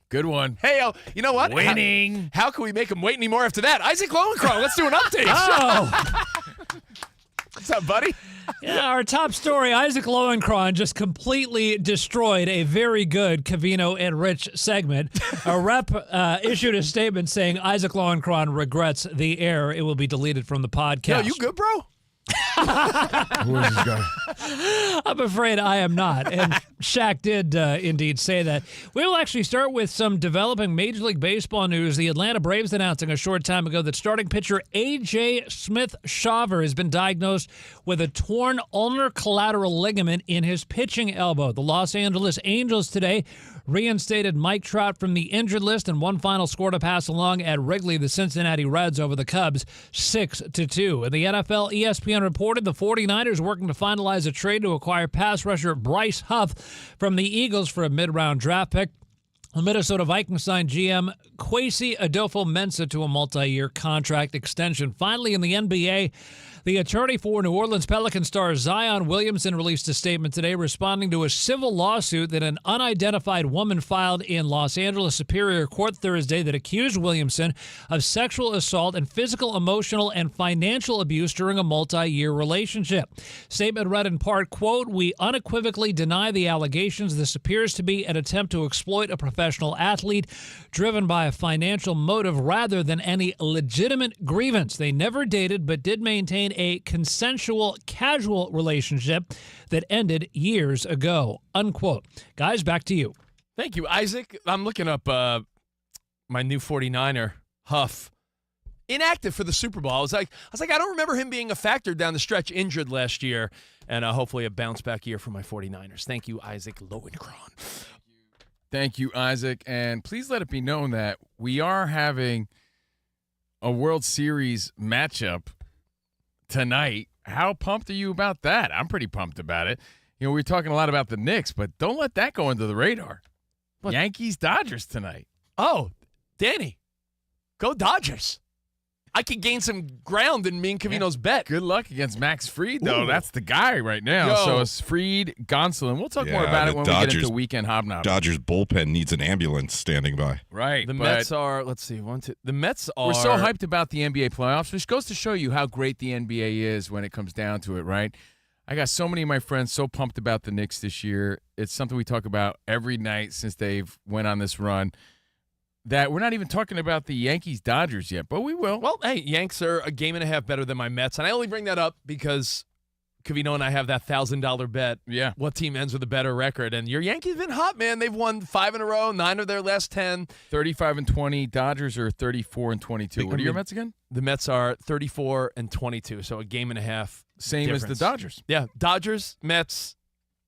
Good one. Hey, you know what? Winning. How can we make him wait anymore after that? Isaac Lowenkron, let's do an update. Oh. What's up, buddy? Yeah, our top story, Isaac Lowenkron just completely destroyed a very good Covino and Rich segment. A rep issued a statement saying Isaac Lowenkron regrets the error. It will be deleted from the podcast. Yo, you good, bro? Who is this guy? I'm afraid I am not. And Shaq did indeed say that. We will actually start with some developing Major League Baseball news. The Atlanta Braves announcing a short time ago that starting pitcher A.J. Smith-Shawver has been diagnosed with a torn ulnar collateral ligament in his pitching elbow. The Los Angeles Angels today reinstated Mike Trout from the injured list, and one final score to pass along at Wrigley, the Cincinnati Reds over the Cubs, 6-2. In the NFL, ESPN reported the 49ers working to finalize a trade to acquire pass rusher Bryce Huff from the Eagles for a mid-round draft pick. The Minnesota Vikings signed GM Kwesi Adolfo-Mensah to a multi-year contract extension. Finally, in the NBA, the attorney for New Orleans Pelicans star Zion Williamson released a statement today responding to a civil lawsuit that an unidentified woman filed in Los Angeles Superior Court Thursday that accused Williamson of sexual assault and physical, emotional, and financial abuse during a multi-year relationship. Statement read in part, quote, "We unequivocally deny the allegations. This appears to be an attempt to exploit a professional athlete driven by a financial motive rather than any legitimate grievance. They never dated but did maintain a consensual, casual relationship that ended years ago," unquote. Guys, back to you. Thank you, Isaac. I'm looking up my new 49er, Huff. Inactive for the Super Bowl. I was like, I don't remember him being a factor down the stretch, injured last year, and hopefully a bounce-back year for my 49ers. Thank you, Isaac Lowenkron. Thank you, Isaac. And please let it be known that we are having a World Series matchup tonight. How pumped are you about that? I'm pretty pumped about it. You know, we're talking a lot about the Knicks, but don't let that go under the radar. What? Yankees-Dodgers tonight. Oh, Danny, go Dodgers. I could gain some ground in me and Covino's bet. Good luck against Max Fried, though. Ooh. That's the guy right now. Yo. So it's Fried, Gonsolin. We'll talk more about it when we get into weekend hobnob. Dodgers bullpen needs an ambulance standing by. Right. The Mets are, let's see, 1, 2. The Mets are. We're so hyped about the NBA playoffs, which goes to show you how great the NBA is when it comes down to it, right? I got so many of my friends so pumped about the Knicks this year. It's something we talk about every night since they've went on this run. That we're not even talking about the Yankees-Dodgers yet, but we will. Well, hey, Yanks are a game and a half better than my Mets, and I only bring that up because Covino and I have that $1,000 bet. Yeah. What team ends with a better record? And your Yankees have been hot, man. They've won 5 in a row, 9 of their last 10. 35-20. Dodgers are 34-22. What are your Mets again? The Mets are 34-22, so a game and a half. Same difference. as the Dodgers. Yeah, Dodgers, Mets,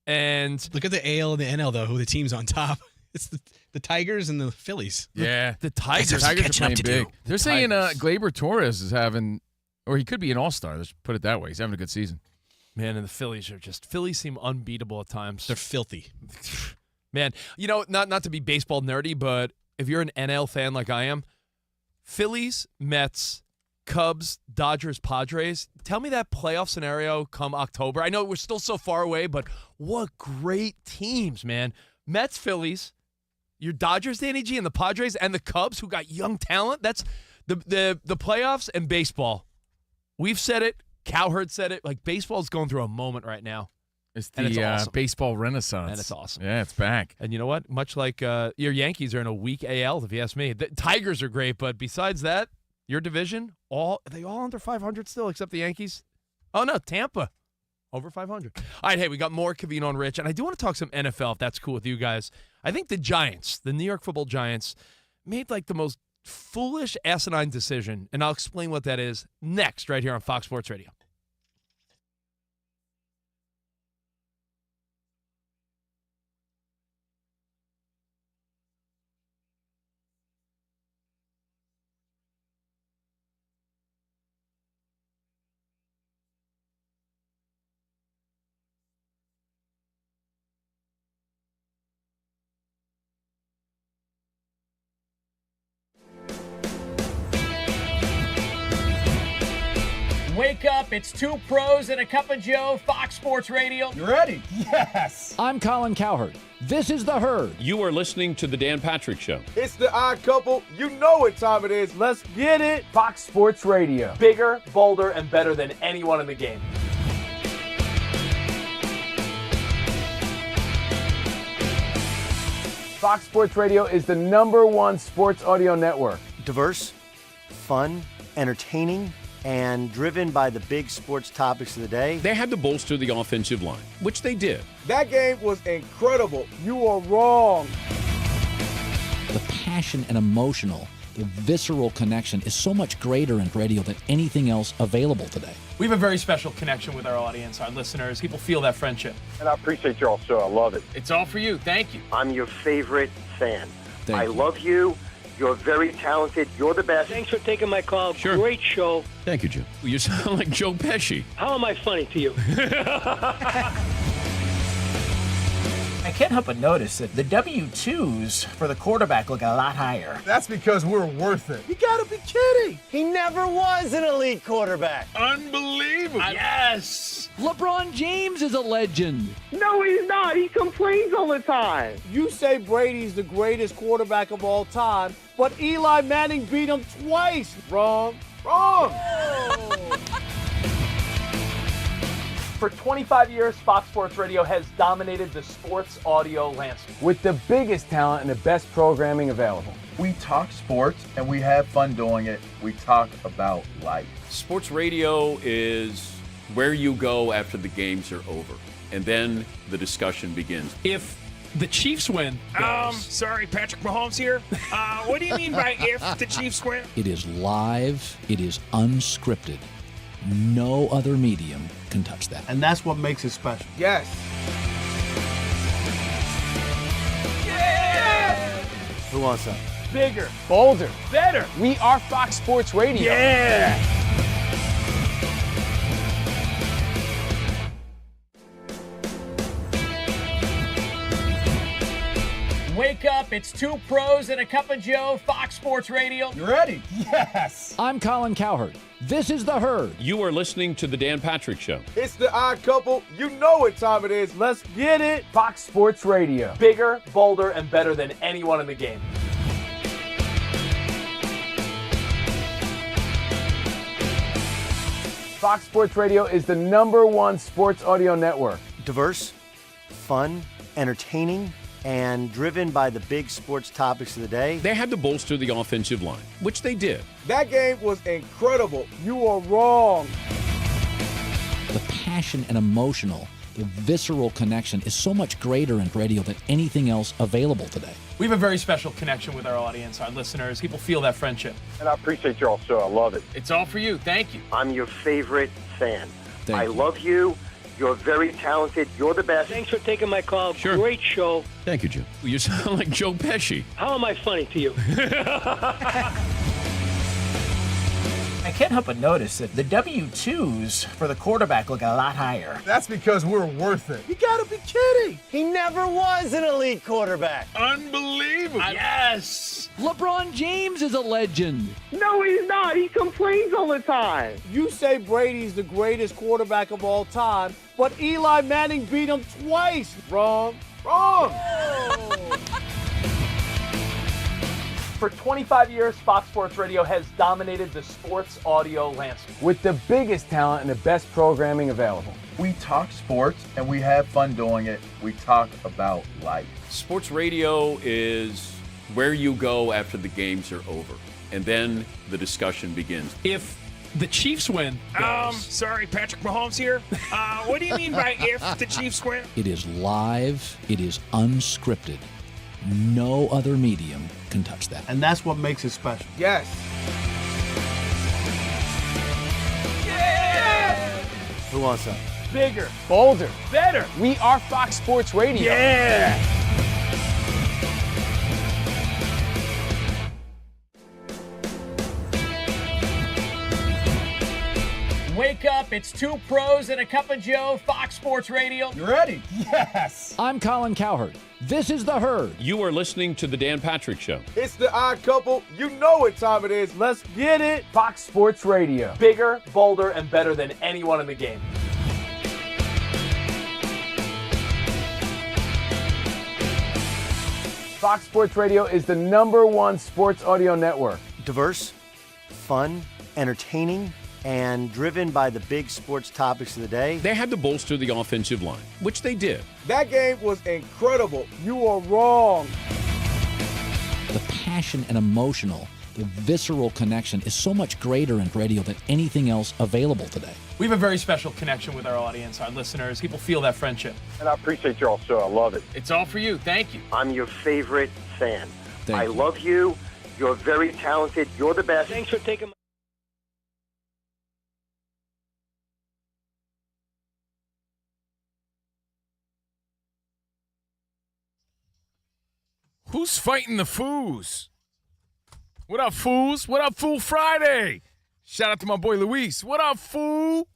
and look at the AL and the NL though. Who the teams on top? It's the Tigers and the Phillies. Yeah, the Tigers are playing big. They're saying Tigers. Gleyber Torres is having, or he could be an all-star. Let's put it that way. He's having a good season. Man, and the Phillies seem unbeatable at times. They're filthy. Man, not to be baseball nerdy, but if you're an NL fan like I am, Phillies, Mets, Cubs, Dodgers, Padres, tell me that playoff scenario come October. I know we're still so far away, but what great teams, man. Mets, Phillies, your Dodgers, Danny G, and the Padres, and the Cubs, who got young talent. That's the playoffs and baseball. We've said it. Cowherd said it. Like, baseball's going through a moment right now. It's the awesome. baseball renaissance. And it's awesome. Yeah, it's back. And you know what? Much like your Yankees are in a weak AL, if you ask me. The Tigers are great, but besides that, your division, are they all under 500 still, except the Yankees? Oh, no, Tampa. Over 500. All right, hey, we got more Covino and Rich, and I do want to talk some NFL, if that's cool with you guys. I think the Giants, the New York Football Giants, made like the most foolish, asinine decision, and I'll explain what that is next right here on Fox Sports Radio. Wake up, it's 2 pros and a cup of Joe, Fox Sports Radio. You ready? Yes. I'm Colin Cowherd. This is The Herd. You are listening to The Dan Patrick Show. It's the odd couple. You know what time it is. Let's get it. Fox Sports Radio. Bigger, bolder, and better than anyone in the game. Fox Sports Radio is the #1 sports audio network. Diverse, fun, entertaining, and driven by the big sports topics of the day. They had to bolster the offensive line, which they did. That game was incredible. You are wrong. The passion and emotional, the visceral connection is so much greater in radio than anything else available today. We have a very special connection with our audience, our listeners. People feel that friendship. And I appreciate your show. I love it. It's all for you. Thank you. I'm your favorite fan. Thank you. Love you. You're very talented. You're the best. Thanks for taking my call. Sure. Great show. Thank you, Jim. You sound like Joe Pesci. How am I funny to you? I can't help but notice that the W-2s for the quarterback look a lot higher. That's because we're worth it. You gotta be kidding. He never was an elite quarterback. Unbelievable. Yes. LeBron James is a legend. No, he's not. He complains all the time. You say Brady's the greatest quarterback of all time, but Eli Manning beat him twice. Wrong. For 25 years, Fox Sports Radio has dominated the sports audio landscape. With the biggest talent and the best programming available. We talk sports and we have fun doing it. We talk about life. Sports radio is where you go after the games are over, and then the discussion begins. If the Chiefs win. Sorry, Patrick Mahomes here. What do you mean by if the Chiefs win? It is live. It is unscripted. No other medium can touch that. And that's what makes it special. Yes. Who wants that? Bigger, bolder, better. We are Fox Sports Radio. Yeah. Wake up, it's two pros and a cup of Joe, Fox Sports Radio. You ready? Yes. I'm Colin Cowherd. This is The Herd. You are listening to The Dan Patrick Show. It's the odd couple. You know what time it is. Let's get it. Fox Sports Radio. Bigger, bolder, and better than anyone in the game. Fox Sports Radio is the #1 sports audio network. Diverse, fun, entertaining, and driven by the big sports topics of the day. They had to bolster the offensive line, which they did. That game was incredible. You are wrong. The passion and emotional, the visceral connection is so much greater in radio than anything else available today. We have a very special connection with our audience, our listeners. People feel that friendship. And I appreciate your all show. I love it. It's all for you. Thank you. I'm your favorite fan. Thank you. love you. You're very talented. You're the best. Thanks for taking my call. Sure. Great show. Thank you, Jim. You sound like Joe Pesci. How am I funny to you? I can't help but notice that the W-2s for the quarterback look a lot higher. That's because we're worth it. You gotta be kidding! He never was an elite quarterback. Unbelievable. Yes! LeBron James is a legend. No, he's not. He complains all the time. You say Brady's the greatest quarterback of all time, but Eli Manning beat him twice. Wrong. Wrong. For 25 years, Fox Sports Radio has dominated the sports audio landscape with the biggest talent and the best programming available. We talk sports and we have fun doing it. We talk about life. Sports radio is where you go after the games are over, and then the discussion begins. If the Chiefs win. Sorry, Patrick Mahomes here. What do you mean by if the Chiefs win? It is live. It is unscripted. No other medium can touch that. And that's what makes it special. Yes. Who wants that? Bigger, bolder, better. We are Fox Sports Radio. Yeah. Wake up, it's two pros and a cup of Joe, Fox Sports Radio. You ready? Yes. I'm Colin Cowherd. This is The Herd. You are listening to The Dan Patrick Show. It's the odd couple. You know what time it is. Let's get it. Fox Sports Radio. Bigger, bolder, and better than anyone in the game. Fox Sports Radio is the #1 sports audio network. Diverse, fun, entertaining, and driven by the big sports topics of the day. They had to bolster the offensive line, which they did. That game was incredible. You are wrong. The passion and emotional, the visceral connection is so much greater in radio than anything else available today. We have a very special connection with our audience, our listeners. People feel that friendship. And I appreciate your all show. I love it. It's all for you. Thank you. I'm your favorite fan. Thank you. love you. You're very talented. You're the best. Thanks for taking my Who's fighting the foos? What up, fools? What up, Fool Friday? Shout out to my boy Luis. What up, fool?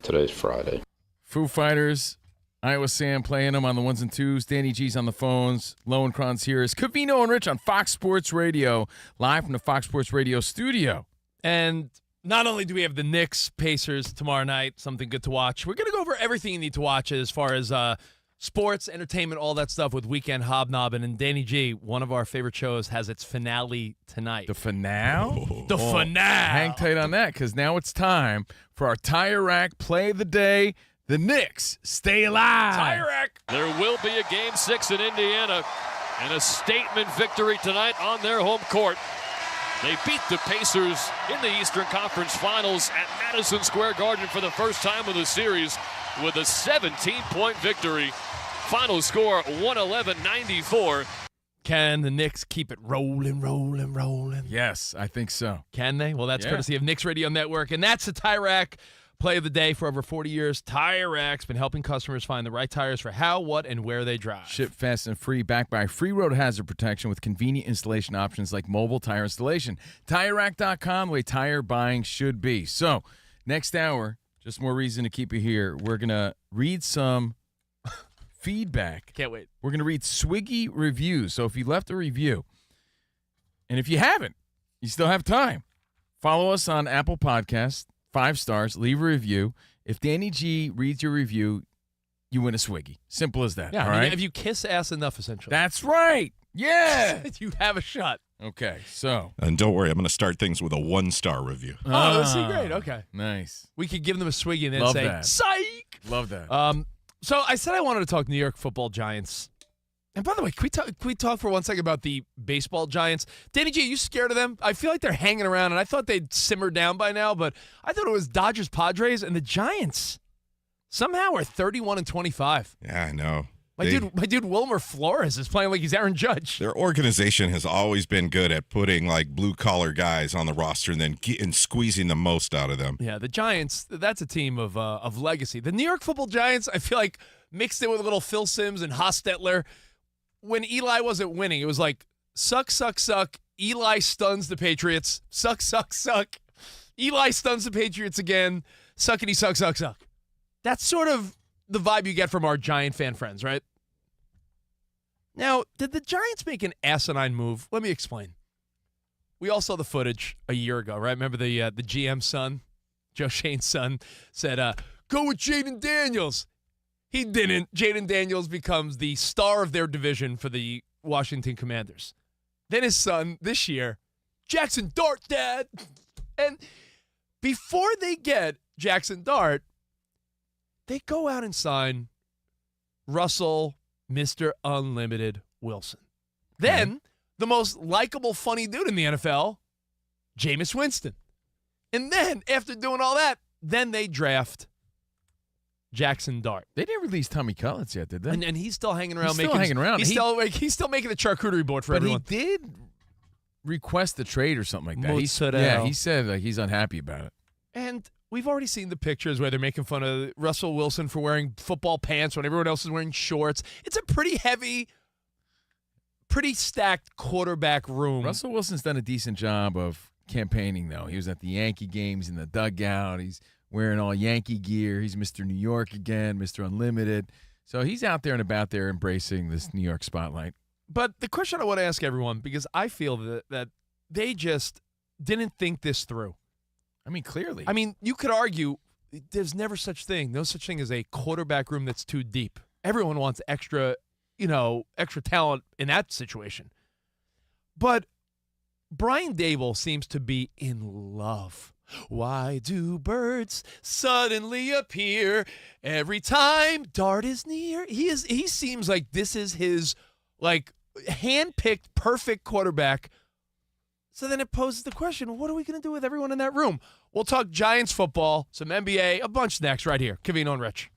Today's Friday. Foo Fighters, Iowa Sam playing them on the ones and twos. Danny G's on the phones. Lowenkron's here is COVINO and Rich on Fox Sports Radio, live from the Fox Sports Radio studio. And not only do we have the Knicks, Pacers tomorrow night, something good to watch, we're going to go over everything you need to watch as far as sports, entertainment, all that stuff with Weekend Hobnobbing. And Danny G, one of our favorite shows, has its finale tonight. The finale? The finale. Hang tight on that, because now it's time for our Tire Rack Play of the Day. The Knicks stay alive. Tire Rack. There will be a Game 6 in Indiana and a statement victory tonight on their home court. They beat the Pacers in the Eastern Conference Finals at Madison Square Garden for the first time of the series with a 17-point victory. Final score 111-94. Can the Knicks keep it rolling? Yes, I think so. Can they? Well, that's courtesy of Knicks Radio Network. And that's the Tire Rack Play of the Day. For over 40 years, Tire Rack's been helping customers find the right tires for how, what, and where they drive. Ship fast and free, backed by free road hazard protection with convenient installation options like mobile tire installation. TireRack.com, the way tire buying should be. So, next hour, just more reason to keep you here. We're going to read some feedback. Can't wait. We're going to read Swiggy reviews. So if you left a review, and if you haven't, you still have time. Follow us on Apple Podcasts, 5 stars, leave a review. If Danny G reads your review, you win a Swiggy. Simple as that. Yeah, all I mean, right? if you kiss ass enough, essentially. That's right. Yeah. You have a shot. Okay, so. And don't worry, I'm going to start things with a 1-star review. Oh, this is great. Okay. Nice. We could give them a Swiggy and then Love say, that. psych. Love that. So I said I wanted to talk New York football Giants. And by the way, can we talk for 1 second about the baseball Giants? Danny G, are you scared of them? I feel like they're hanging around, and I thought they'd simmer down by now, but I thought it was Dodgers, Padres, and the Giants somehow are 31-25. Yeah, I know. My dude Wilmer Flores is playing like he's Aaron Judge. Their organization has always been good at putting like blue-collar guys on the roster and then squeezing the most out of them. Yeah, the Giants, that's a team of legacy. The New York football Giants, I feel like mixed in with a little Phil Simms and Hostetler. When Eli wasn't winning, it was like suck, suck, suck. Eli stuns the Patriots. Suck, suck, suck. Eli stuns the Patriots again. Suckity, suck, suck, suck. That's sort of the vibe you get from our Giant fan friends, right? Now, did the Giants make an asinine move? Let me explain. We all saw the footage a year ago, right? Remember the GM's son, Joe Shane's son, said, go with Jaden Daniels. He didn't. Jaden Daniels becomes the star of their division for the Washington Commanders. Then his son, this year, Jackson Dart, Dad. And before they get Jackson Dart, they go out and sign Russell, Mr. Unlimited Wilson. Then, the most likable, funny dude in the NFL, Jameis Winston. And then, after doing all that, then they draft Jackson Dart. They didn't release Tommy Collins yet, did they? And he's still hanging around. He's still hanging around. He's still making the charcuterie board for everyone. But he did request a trade or something like that. Mozzarella. He said like he's unhappy about it. And we've already seen the pictures where they're making fun of Russell Wilson for wearing football pants when everyone else is wearing shorts. It's a pretty heavy, pretty stacked quarterback room. Russell Wilson's done a decent job of campaigning, though. He was at the Yankee games in the dugout. He's wearing all Yankee gear. He's Mr. New York again, Mr. Unlimited. So he's out there and about there embracing this New York spotlight. But the question I want to ask everyone, because I feel that they just didn't think this through. I mean, clearly. I mean, you could argue there's never such thing. No such thing as a quarterback room that's too deep. Everyone wants extra talent in that situation. But Brian Dable seems to be in love. Why do birds suddenly appear every time Dart is near? He seems like this is his hand-picked perfect quarterback. So then it poses the question, what are we going to do with everyone in that room? We'll talk Giants football, some NBA, a bunch next right here. COVINO and Rich.